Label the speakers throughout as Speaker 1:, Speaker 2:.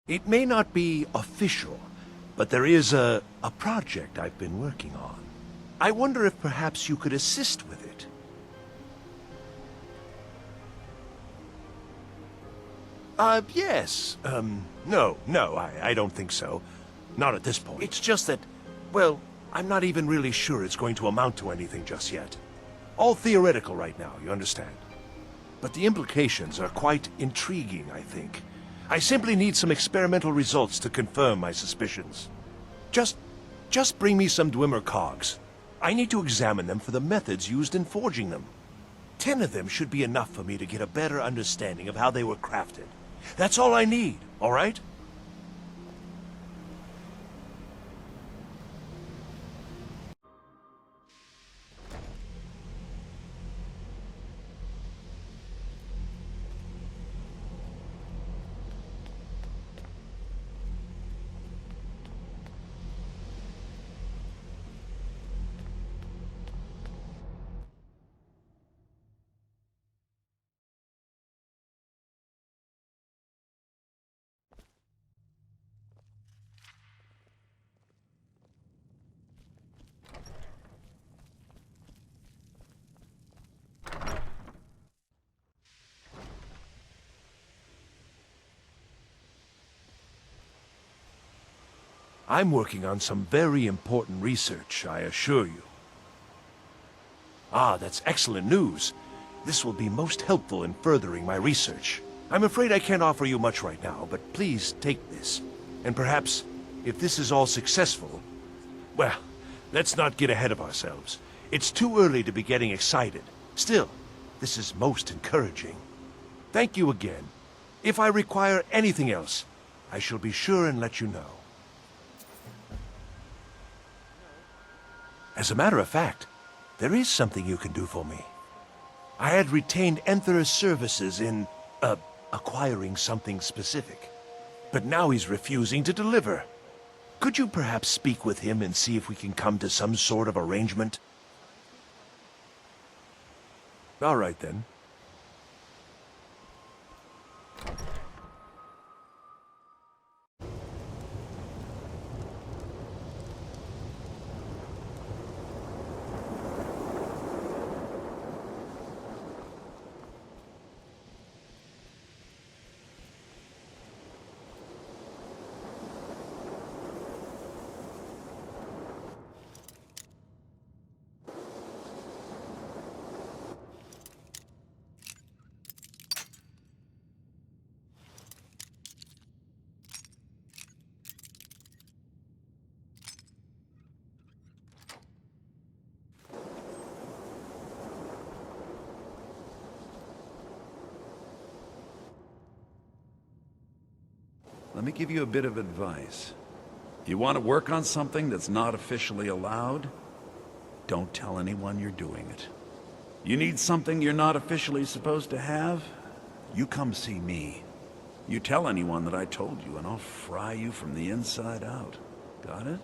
Speaker 1: It may not be official, but there is a project I've been working on. I wonder if perhaps you could assist with it. Yes. No, I don't think so. Not at this point. It's just that, well, I'm not even really sure it's going to amount to anything just yet. All theoretical right now, you understand? But the implications are quite intriguing, I think. I simply need some experimental results to confirm my suspicions. Just bring me some Dwemer cogs. I need to examine them for the methods used in forging them. 10 of them should be enough for me to get a better understanding of how they were crafted. That's all I need, all right? I'm working on some very important research, I assure you. Ah, that's excellent news. This will be most helpful in furthering my research. I'm afraid I can't offer you much right now, but please take this. And perhaps, if this is all successful... Well, let's not get ahead of ourselves. It's too early to be getting excited. Still, this is most encouraging. Thank you again. If I require anything else, I shall be sure and let you know. As a matter of fact, there is something you can do for me. I had retained Enther's services in, acquiring something specific. But now he's refusing to deliver. Could you perhaps speak with him and see if we can come to some sort of arrangement? All right, then.
Speaker 2: Let me give you a bit of advice. You want to work on something that's not officially allowed? Don't tell anyone you're doing it. You need something you're not officially supposed to have? You come see me. You tell anyone that I told you, and I'll fry you from the inside out. Got it?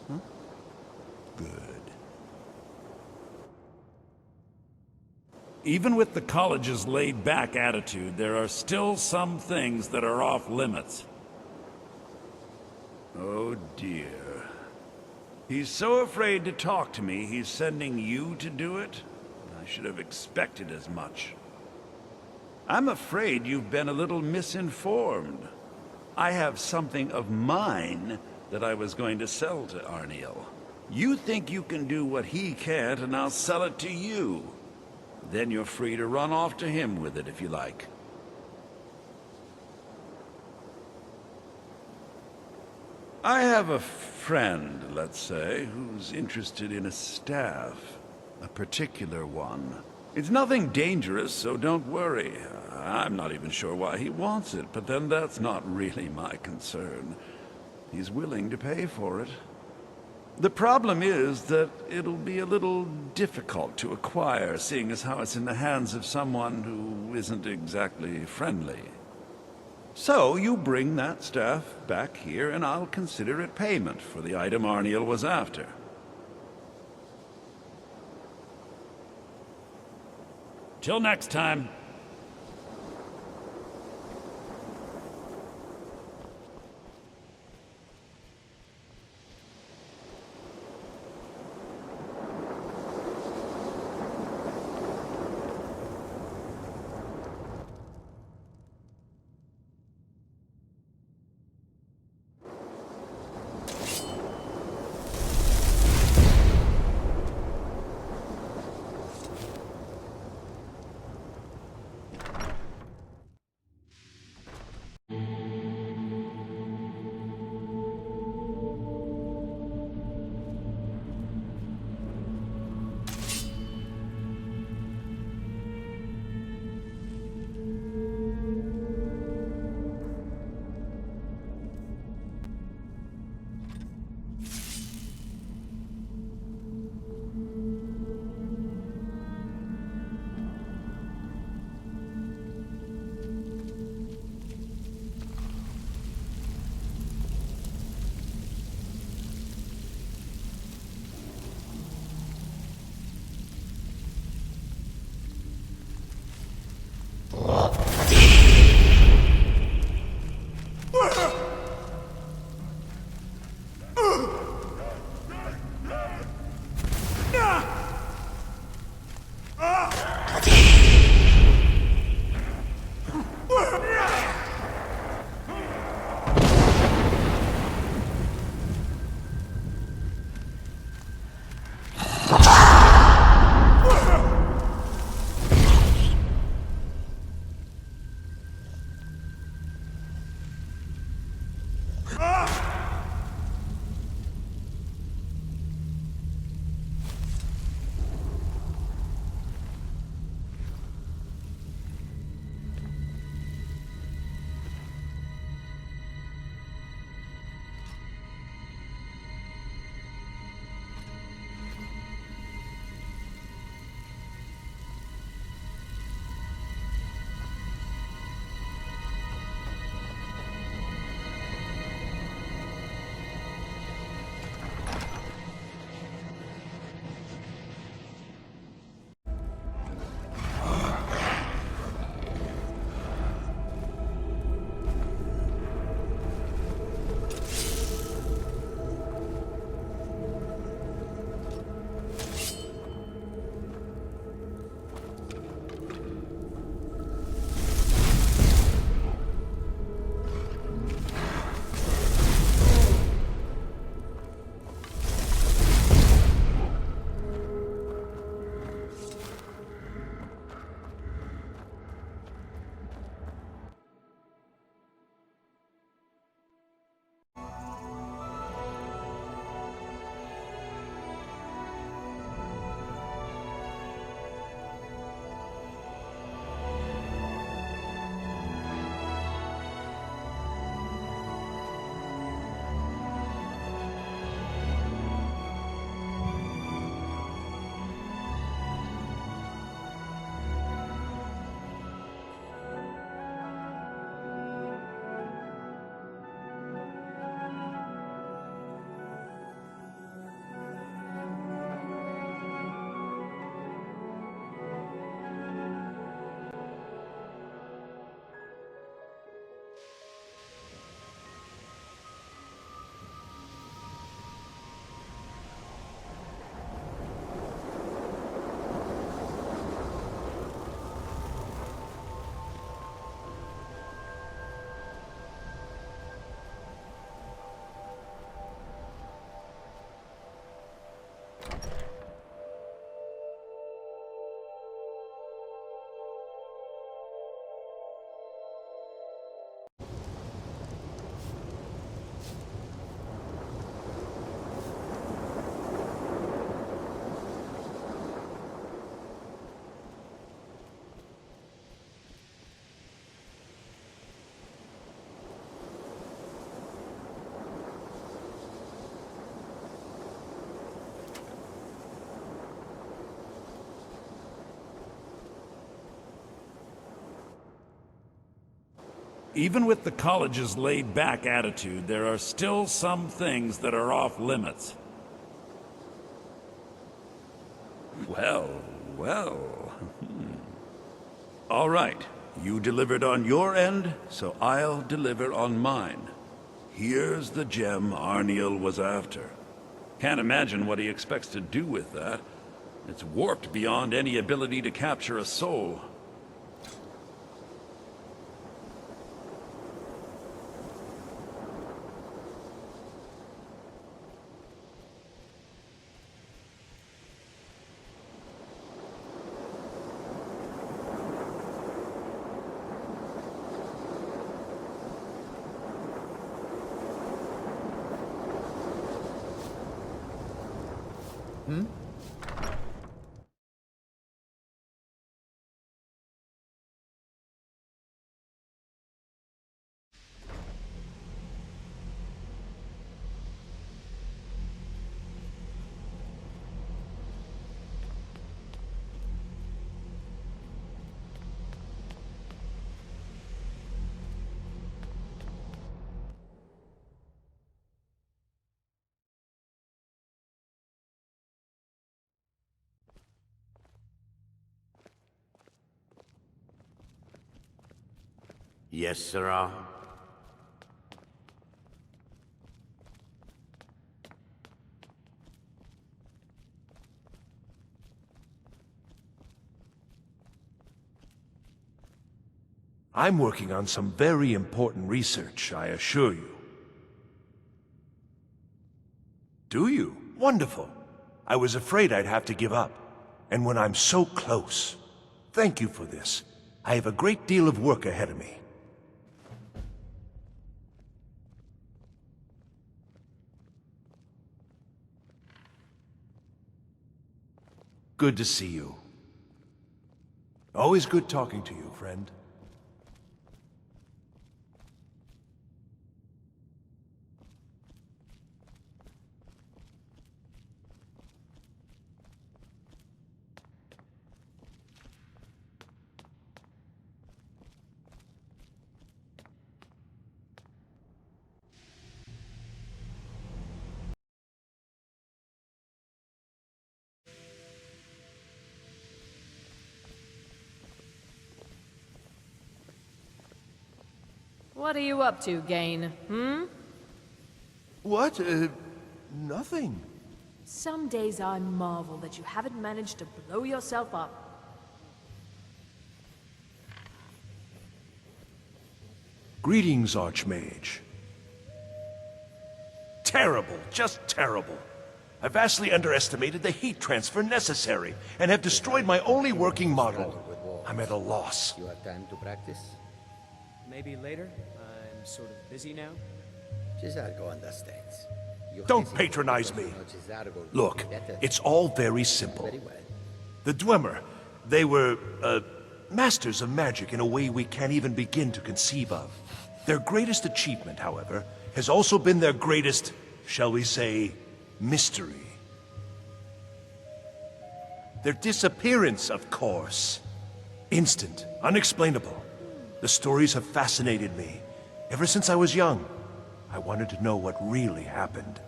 Speaker 2: Huh? Good. Even with the college's laid-back attitude, there are still some things that are off limits. Oh dear. He's so afraid to talk to me, he's sending you to do it? I should have expected as much. I'm afraid you've been a little misinformed. I have something of mine that I was going to sell to Arniel. You think you can do what he can't, and I'll sell it to you. Then you're free to run off to him with it if you like. I have a friend, let's say, who's interested in a staff. A particular one. It's nothing dangerous, so don't worry. I'm not even sure why he wants it, but then that's not really my concern. He's willing to pay for it. The problem is that it'll be a little difficult to acquire, seeing as how it's in the hands of someone who isn't exactly friendly. So you bring that staff back here, and I'll consider it payment for the item Arniel was after. Till next time. Even with the college's laid-back attitude, there are still some things that are off-limits. Well, well. All right. You delivered on your end, so I'll deliver on mine. Here's the gem Arniel was after. Can't imagine what he expects to do with that. It's warped beyond any ability to capture a soul.
Speaker 3: Yes, sirrah.
Speaker 1: I'm working on some very important research, I assure you. Do you? Wonderful. I was afraid I'd have to give up. And when I'm so close. Thank you for this. I have a great deal of work ahead of me. Good to see you. Always good talking to you, friend.
Speaker 4: What are you up to, Gain?
Speaker 1: What? Nothing.
Speaker 4: Some days I marvel that you haven't managed to blow yourself up.
Speaker 1: Greetings, Archmage. Terrible, just terrible. I vastly underestimated the heat transfer necessary, and have destroyed my only working model. I'm at a loss.
Speaker 5: You have time to practice?
Speaker 6: Maybe later. I'm sort of busy now.
Speaker 5: Cesargo understands.
Speaker 1: Don't patronize me. Look, it's all very simple.
Speaker 5: Very well.
Speaker 1: The Dwemer, they were, masters of magic in a way we can't even begin to conceive of. Their greatest achievement, however, has also been their greatest, shall we say, mystery. Their disappearance, of course. Instant, unexplainable. The stories have fascinated me. Ever since I was young, I wanted to know what really happened.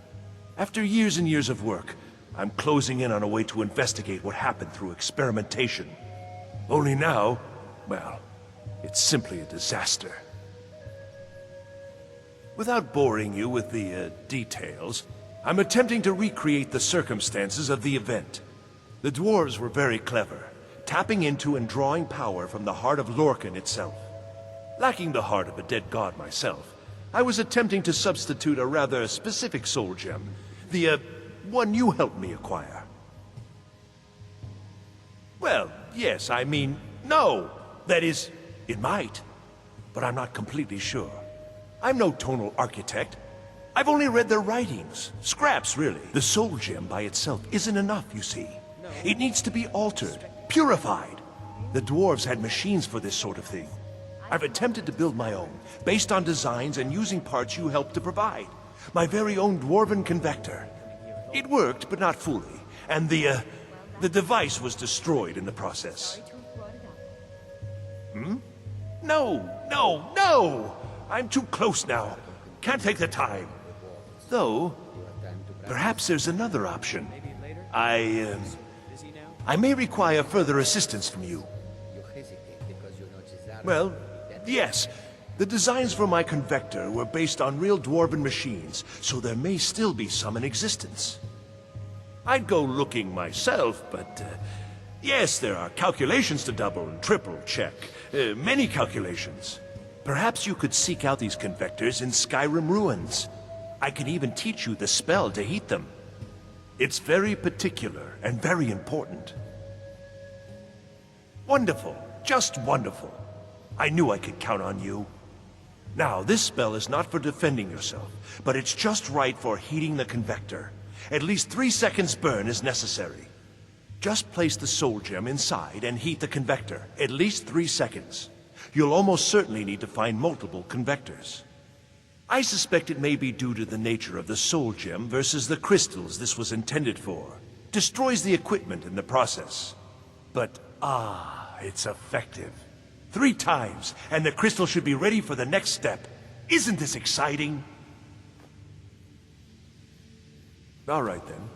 Speaker 1: After years and years of work, I'm closing in on a way to investigate what happened through experimentation. Only now, well, it's simply a disaster. Without boring you with the, details, I'm attempting to recreate the circumstances of the event. The dwarves were very clever, tapping into and drawing power from the heart of Lorcan itself. Lacking the heart of a dead god myself, I was attempting to substitute a rather specific soul gem, the, one you helped me acquire. Well, yes, I mean, no. That is, it might, but I'm not completely sure. I'm no tonal architect. I've only read their writings. Scraps, really. The soul gem by itself isn't enough, you see. It needs to be altered, purified. The dwarves had machines for this sort of thing. I've attempted to build my own, based on designs and using parts you helped to provide. My very own dwarven convector. It worked, but not fully, and the device was destroyed in the process. No, No, no! I'm too close now. Can't take the time. Though, perhaps there's another option.
Speaker 6: Maybe later? Busy now?
Speaker 1: I may require further assistance from you.
Speaker 5: You hesitate because you know Cesare.
Speaker 1: Well, yes. The designs for my convector were based on real dwarven machines, so there may still be some in existence. I'd go looking myself, but yes, there are calculations to double and triple check. Many calculations. Perhaps you could seek out these convectors in Skyrim ruins. I can even teach you the spell to heat them. It's very particular and very important. Wonderful. Just wonderful. I knew I could count on you. Now, this spell is not for defending yourself, but it's just right for heating the convector. At least 3 seconds burn is necessary. Just place the soul gem inside and heat the convector. At least 3 seconds. You'll almost certainly need to find multiple convectors. I suspect it may be due to the nature of the soul gem versus the crystals this was intended for. Destroys the equipment in the process. But, it's effective. 3 times, and the crystal should be ready for the next step. Isn't this exciting? All right, then.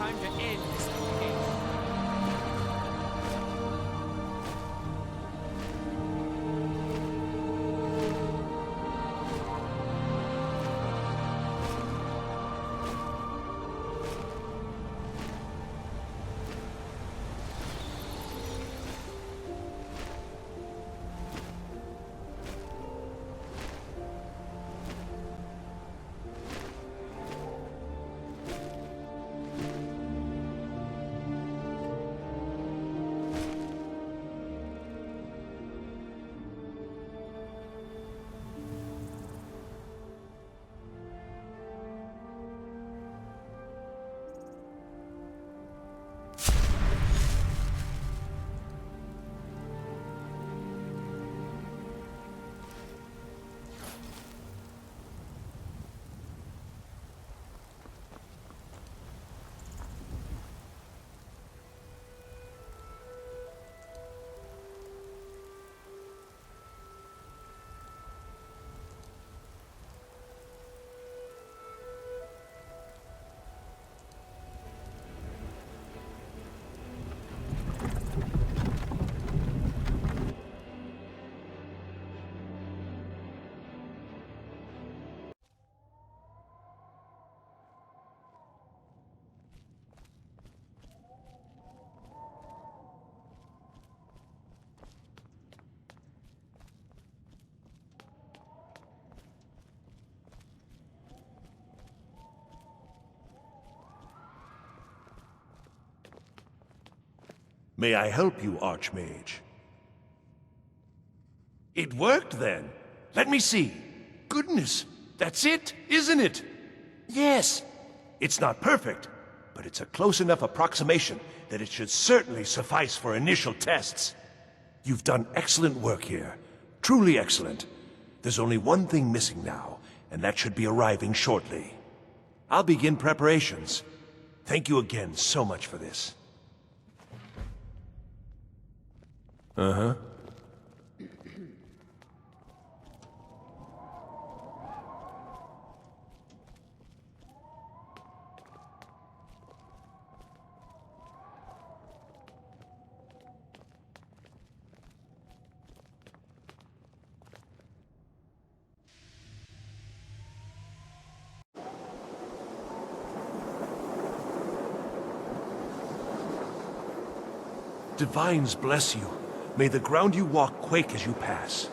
Speaker 6: time to end this litigation.
Speaker 1: May I help you, Archmage? It worked then. Let me see. Goodness, that's it, isn't it? Yes. It's not perfect, but it's a close enough approximation that it should certainly suffice for initial tests. You've done excellent work here. Truly excellent. There's only one thing missing now, and that should be arriving shortly. I'll begin preparations. Thank you again so much for this. Uh-huh. Divines bless you. May the ground you walk quake as you pass.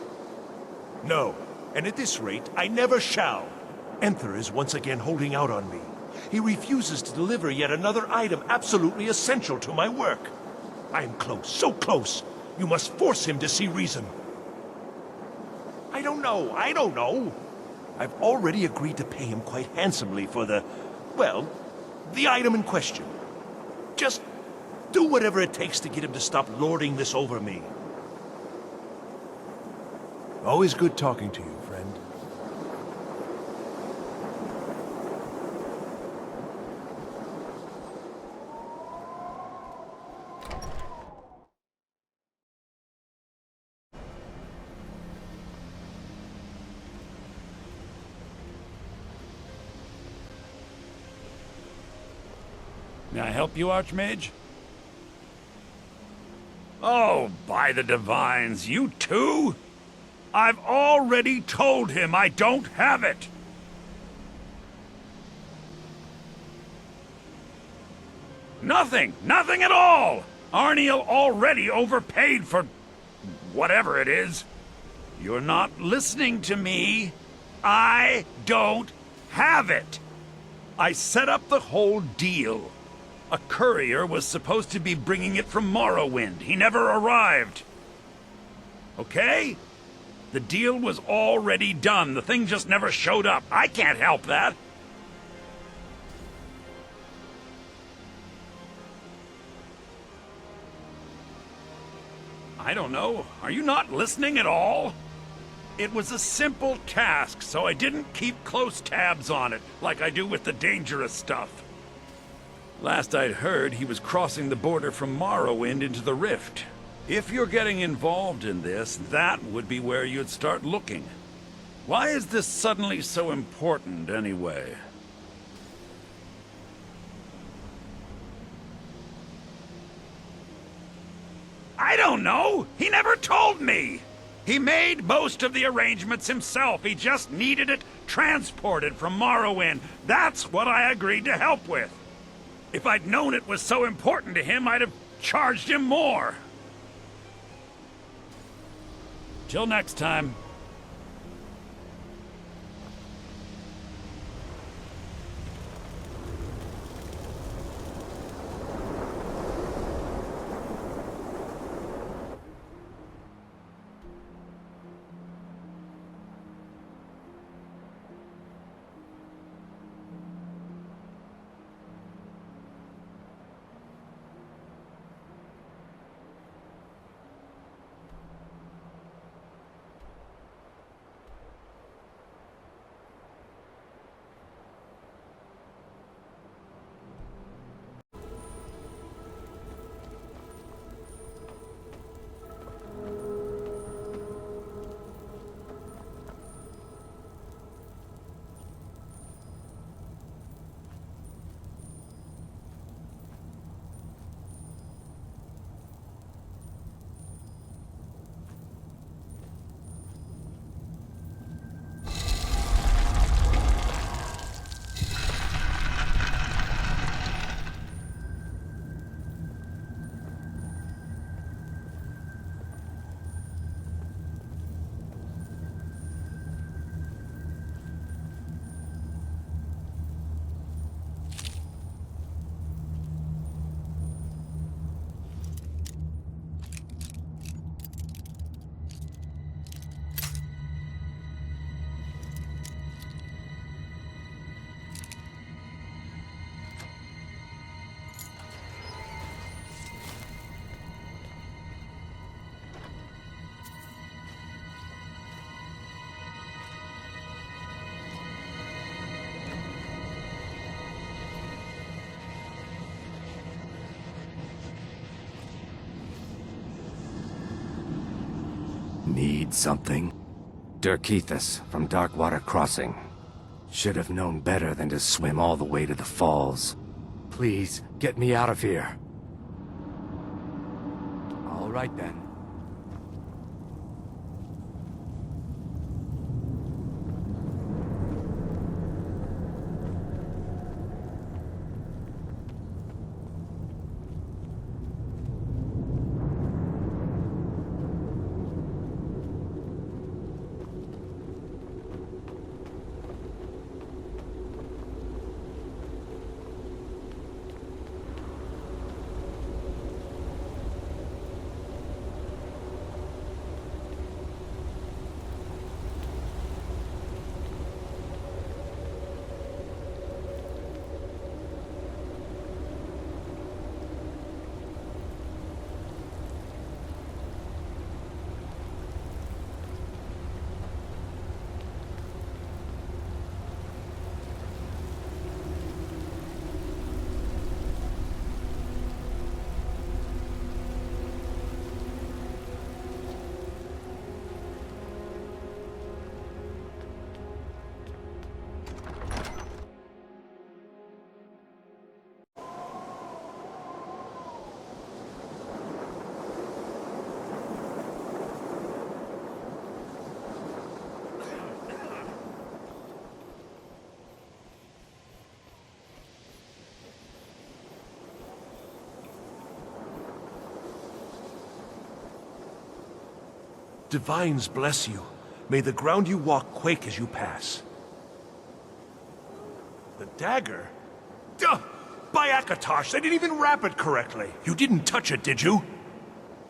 Speaker 1: No, and at this rate, I never shall. Enther is once again holding out on me. He refuses to deliver yet another item absolutely essential to my work. I am close, so close. You must force him to see reason. I don't know. I've already agreed to pay him quite handsomely for the item in question. Just do whatever it takes to get him to stop lording this over me. Always good talking to you, friend.
Speaker 2: May I help you, Archmage? Oh, by the divines, you too? I've already told him I don't have it! Nothing at all! Arniel already overpaid for whatever it is. You're not listening to me. I don't have it. I set up the whole deal. A courier was supposed to be bringing it from Morrowind. He never arrived. Okay? The deal was already done. The thing just never showed up. I can't help that. I don't know. Are you not listening at all? It was a simple task, so I didn't keep close tabs on it, like I do with the dangerous stuff. Last I'd heard, he was crossing the border from Morrowind into the Rift. If you're getting involved in this, that would be where you'd start looking. Why is this suddenly so important, anyway? don't know. He never told me. He made most of the arrangements himself. He just needed it transported from Morrowind. That's what I agreed to help with. If I'd known it was so important to him, I'd have charged him more. Till next time.
Speaker 7: Need something? Dirkethus from Darkwater Crossing. Should have known better than to swim all the way to the falls. Please, get me out of here. All right then.
Speaker 1: Divines bless you. May the ground you walk quake as you pass. The dagger? Duh! By Akatosh, they didn't even wrap it correctly. You didn't touch it, did you?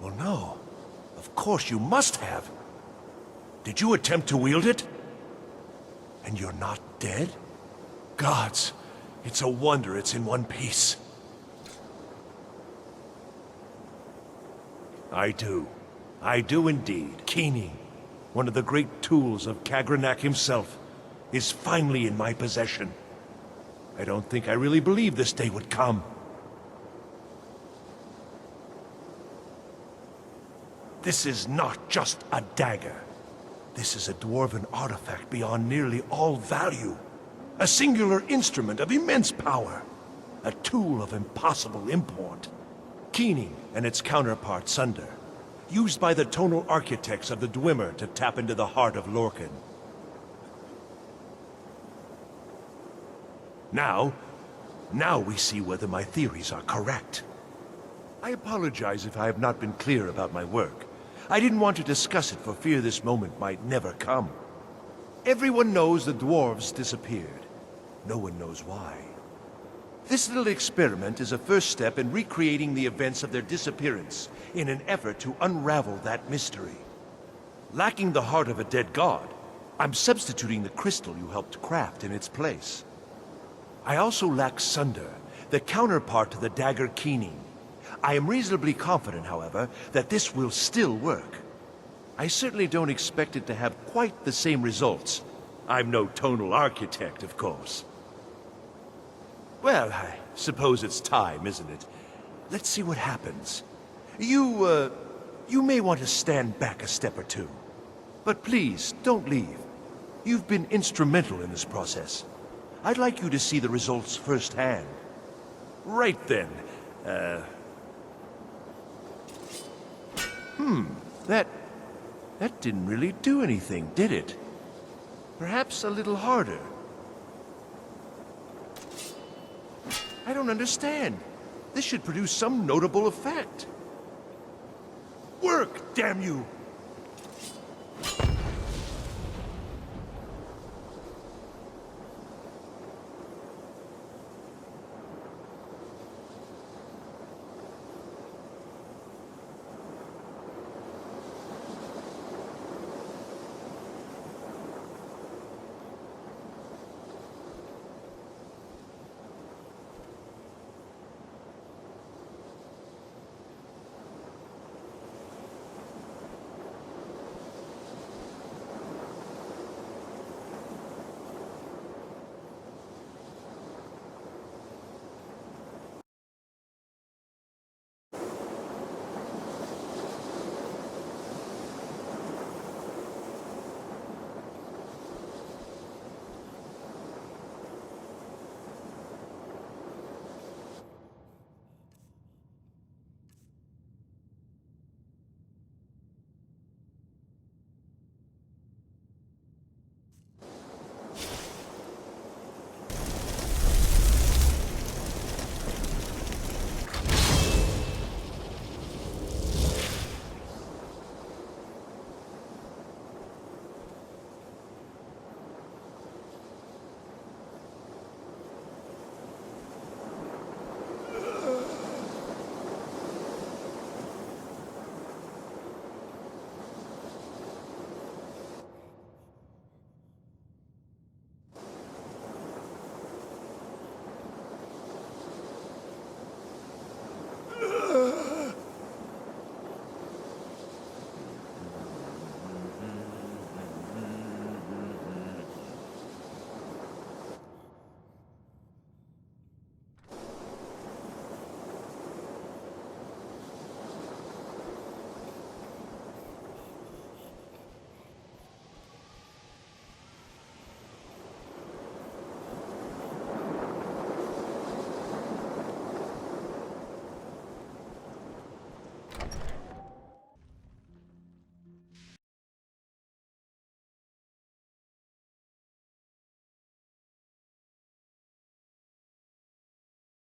Speaker 1: Well, no. Of course you must have. Did you attempt to wield it? And you're not dead? Gods, it's a wonder it's in one piece. I do. I do indeed. Keening, one of the great tools of Kagranak himself, is finally in my possession. I don't think I really believed this day would come. This is not just a dagger. This is a dwarven artifact beyond nearly all value. A singular instrument of immense power. A tool of impossible import. Keening and its counterpart Sunder used by the tonal architects of the Dwemer to tap into the heart of Lorcan. Now we see whether my theories are correct. I apologize if I have not been clear about my work. I didn't want to discuss it for fear this moment might never come. Everyone knows the dwarves disappeared. No one knows why. This little experiment is a first step in recreating the events of their disappearance in an effort to unravel that mystery. Lacking the heart of a dead god, I'm substituting the crystal you helped craft in its place. I also lack Sunder, the counterpart to the dagger Keening. I am reasonably confident, however, that this will still work. I certainly don't expect it to have quite the same results. I'm no tonal architect, of course. Well, I suppose it's time, isn't it? Let's see what happens. You may want to stand back a step or two. But please, don't leave. You've been instrumental in this process. I'd like you to see the results firsthand. Right then. That didn't really do anything, did it? Perhaps a little harder. I don't understand. This should produce some notable effect. Work, damn you!